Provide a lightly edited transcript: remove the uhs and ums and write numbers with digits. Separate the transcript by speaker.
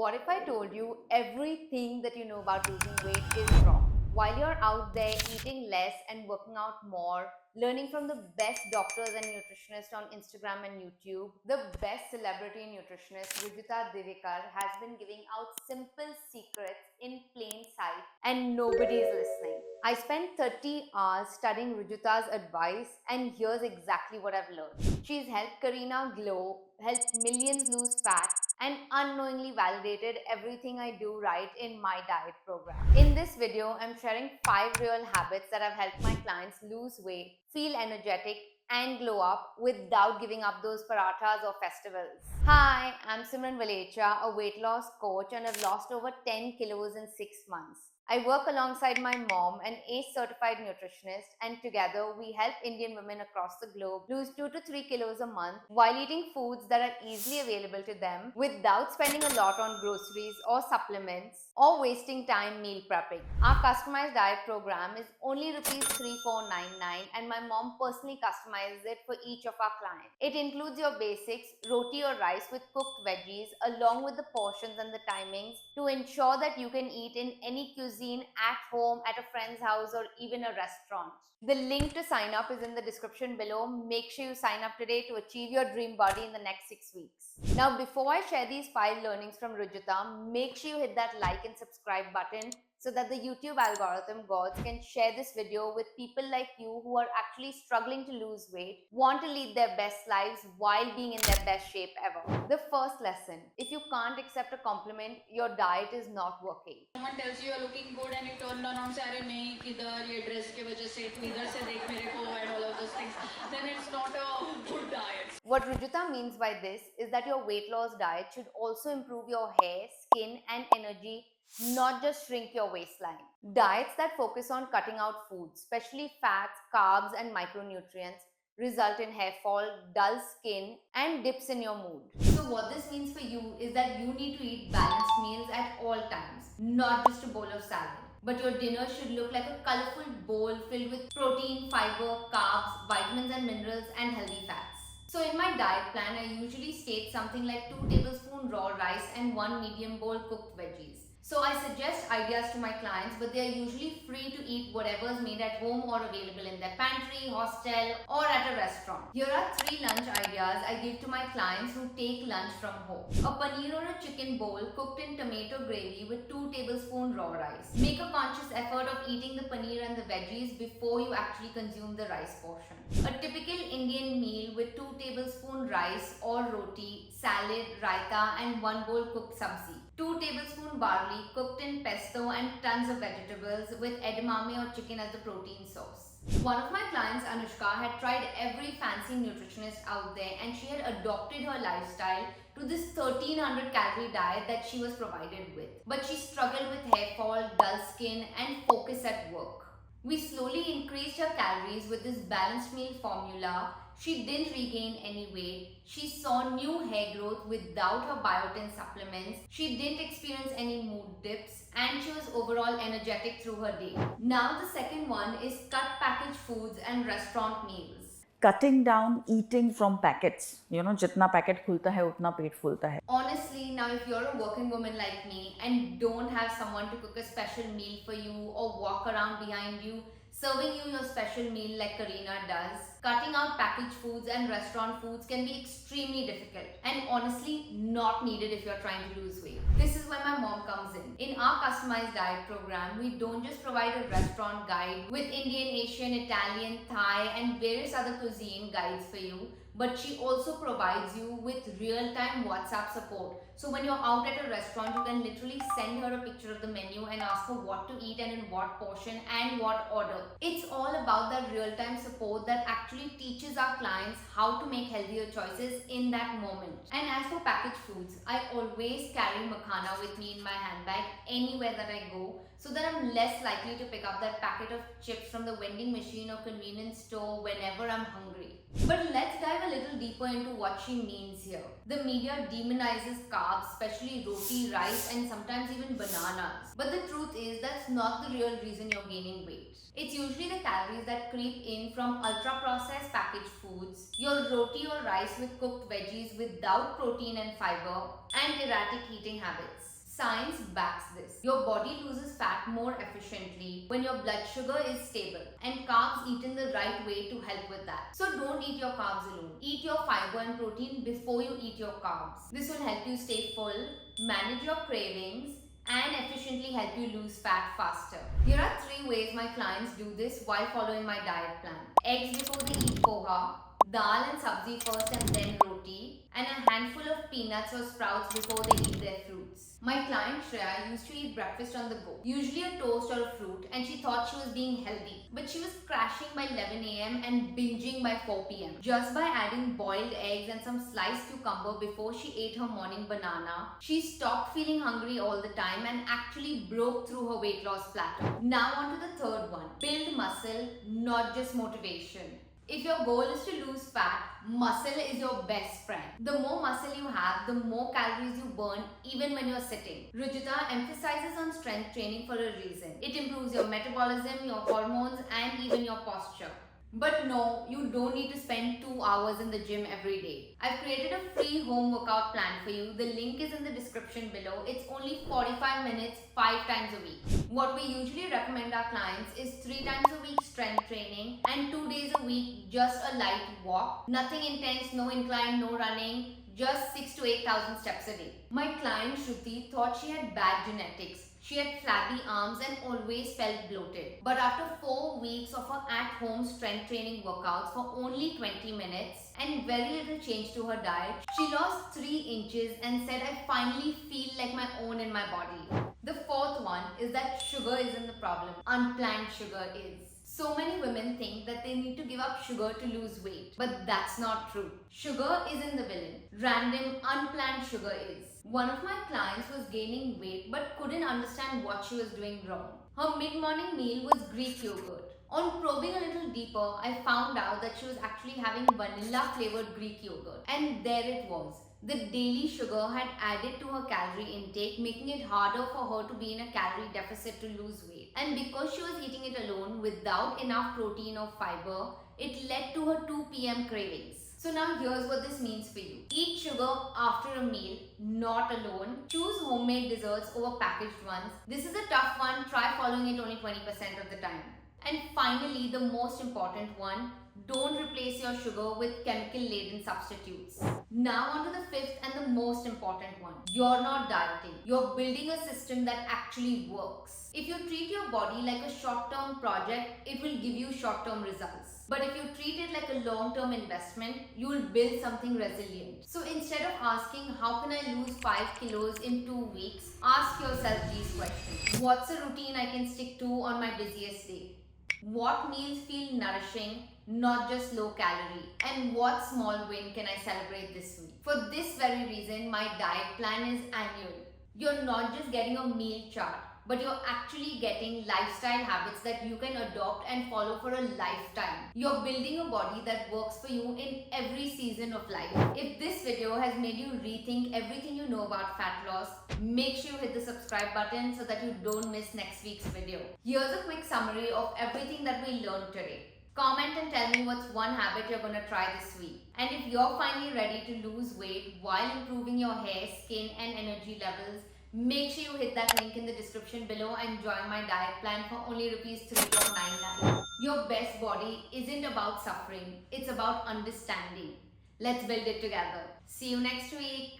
Speaker 1: What if I told you everything that you know about losing weight is wrong? While you're out there eating less and working out more, learning from the best doctors and nutritionists on Instagram and YouTube, the best celebrity nutritionist Rujita Divekar has been giving out simple secrets in plain sight and nobody is listening. I spent 30 hours studying Rujita's advice and here's exactly what I've learned. She's helped Karina glow, helped millions lose fat, and unknowingly validated everything I do right in my diet program. In this video, I'm sharing 5 real habits that have helped my clients lose weight, feel energetic, and glow up without giving up those parathas or festivals. Hi, I'm Simran Valecha, a weight loss coach, and I've lost over 10 kilos in 6 months. I work alongside my mom, an ACE certified nutritionist, and together we help Indian women across the globe lose 2 to 3 kilos a month while eating foods that are easily available to them without spending a lot on groceries or supplements or wasting time meal prepping. Our customized diet program is only rupees 3499 and my mom personally customizes it for each of our clients. It includes your basics, roti or rice with cooked veggies along with the portions and the timings to ensure that you can eat in any cuisine at home, at a friend's house, or even a restaurant. The link to sign up is in the description below. Make sure you sign up today to achieve your dream body in the next 6 weeks. Now, before I share these 5 learnings from Rujita, make sure you hit that like and subscribe button so that the YouTube algorithm gods can share this video with people like you who are actually struggling to lose weight, want to lead their best lives while being in their best shape ever. The first lesson: if you can't accept a compliment, your diet is not working.
Speaker 2: Someone tells you you're looking good and you turn around and say, "Arey nahi, idhar ye dress ki wajah se tu idhar se dekh mere ko," and all of those things, then it's not a good diet.
Speaker 1: What Rujita means by this is that your weight loss diet should also improve your hair, skin, and energy, not just shrink your waistline. Diets that focus on cutting out foods, especially fats, carbs, and micronutrients, result in hair fall, dull skin, and dips in your mood. So, what this means for you is that you need to eat balanced meals at all times, not just a bowl of salad. But your dinner should look like a colorful bowl filled with protein, fiber, carbs, vitamins and minerals, and healthy fats. So in my diet plan, I usually state something like 2 tablespoons raw rice and 1 medium bowl cooked veggies. So I suggest ideas to my clients, but they are usually free to eat whatever is made at home or available in their pantry, hostel, or at a restaurant. Here are 3 lunch ideas I give to my clients who take lunch from home. A paneer or a chicken bowl cooked in tomato gravy with 2 tablespoons raw rice. Make a conscious effort of eating the paneer and the veggies before you actually consume the rice portion. A typical Indian meal with 2 tablespoons rice or roti, salad, raita, and 1 bowl cooked sabzi. 2 tablespoons barley cooked in pesto and tons of vegetables with edamame or chicken as the protein source. One of my clients, Anushka, had tried every fancy nutritionist out there and she had adopted her lifestyle to this 1300 calorie diet that she was provided with. But she struggled with hair fall, dull skin, and focus at work. We slowly increased her calories with this balanced meal formula. She didn't regain any weight. She saw new hair growth without her biotin supplements. She didn't experience any mood dips and she was overall energetic through her day. Now the second one is cut packaged foods and restaurant meals.
Speaker 3: Cutting down eating from packets. जितना packet खुलता है उतना पेट फूलता है.
Speaker 1: Honestly, now if you're a working woman like me and don't have someone to cook a special meal for you or walk around behind you serving you your special meal like Karina does, cutting out packaged foods and restaurant foods can be extremely difficult and honestly not needed if you're trying to lose weight. This is where my mom comes in. In our customized diet program, we don't just provide a restaurant guide with Indian, Asian, Italian, Thai, and various other cuisine guides for you, but she also provides you with real-time WhatsApp support. So when you're out at a restaurant, you can literally send her a picture of the menu and ask her what to eat and in what portion and what order. It's all about that real-time support that actually teaches our clients how to make healthier choices in that moment. And as for packaged foods, I always carry makhana with me in my handbag anywhere that I go, so that I'm less likely to pick up that packet of chips from the vending machine or convenience store whenever I'm hungry. But let's dive a little deeper into what she means here. The media demonizes carbs, especially roti, rice, and sometimes even bananas. But the truth is that's not the real reason you're gaining weight. It's usually the calories that creep in from ultra-processed packaged foods, your roti or rice with cooked veggies without protein and fiber, and erratic eating habits. Science backs this. Your body loses fat more efficiently when your blood sugar is stable, and carbs eaten the right way to help with that. So don't eat your carbs alone. Eat your fiber and protein before you eat your carbs. This will help you stay full, manage your cravings, and efficiently help you lose fat faster. Here are 3 ways my clients do this while following my diet plan. Eggs before they eat poha, dal and sabzi first and then roti, and a handful of peanuts or sprouts before they eat their fruits. My client Shreya used to eat breakfast on the go, usually a toast or a fruit, and she thought she was being healthy. But she was crashing by 11 a.m. and binging by 4 p.m. Just by adding boiled eggs and some sliced cucumber before she ate her morning banana, she stopped feeling hungry all the time and actually broke through her weight loss plateau. Now on to the third one. Build muscle, not just motivation. If your goal is to lose fat, muscle is your best friend. The more muscle you have, the more calories you burn even when you're sitting. Rujita emphasizes on strength training for a reason. It improves your metabolism, your hormones, and even your posture. But no, you don't need to spend 2 hours in the gym every day. I've created a free home workout plan for you. The link is in the description below. It's only 45 minutes, 5 times a week. What we usually recommend our clients is 3 times a week strength training and 2 days a week just a light walk. Nothing intense, no incline, no running, just 6,000 to 8,000 steps a day. My client Shruti thought she had bad genetics. She had flabby arms and always felt bloated. But after 4 weeks of her at-home strength training workouts for only 20 minutes and very little change to her diet, she lost 3 inches and said, "I finally feel like my own in my body." The fourth one is that sugar isn't the problem. Unplanned sugar is. So many women think that they need to give up sugar to lose weight, but that's not true. Sugar isn't the villain. Random, unplanned sugar is. One of my clients was gaining weight but couldn't understand what she was doing wrong. Her mid-morning meal was Greek yogurt. On probing a little deeper, I found out that she was actually having vanilla-flavored Greek yogurt. And there it was. The daily sugar had added to her calorie intake, making it harder for her to be in a calorie deficit to lose weight. And because she was eating it alone without enough protein or fiber, it led to her 2 p.m. cravings. So now here's what this means for you. Eat sugar after a meal, not alone. Choose homemade desserts over packaged ones. This is a tough one. Try following it only 20% of the time. And finally, the most important one, don't replace your sugar with chemical-laden substitutes. Now on to the fifth and the most important one. You're not dieting. You're building a system that actually works. If you treat your body like a short-term project, it will give you short-term results. But if you treat it like a long-term investment, you will build something resilient. So instead of asking, how can I lose 5 kilos in 2 weeks, ask yourself these questions. What's a routine I can stick to on my busiest day? What meals feel nourishing, not just low calorie? And what small win can I celebrate this week? For this very reason, my diet plan is annual. You're not just getting a meal chart, but you're actually getting lifestyle habits that you can adopt and follow for a lifetime. You're building a body that works for you in every season of life. If this video has made you rethink everything you know about fat loss, make sure you hit the subscribe button so that you don't miss next week's video. Here's a quick summary of everything that we learned today. Comment and tell me what's one habit you're going to try this week. And if you're finally ready to lose weight while improving your hair, skin and energy levels, make sure you hit that link in the description below and join my diet plan for only rupees 3.99. Your best body isn't about suffering, it's about understanding. Let's build it together. See you next week.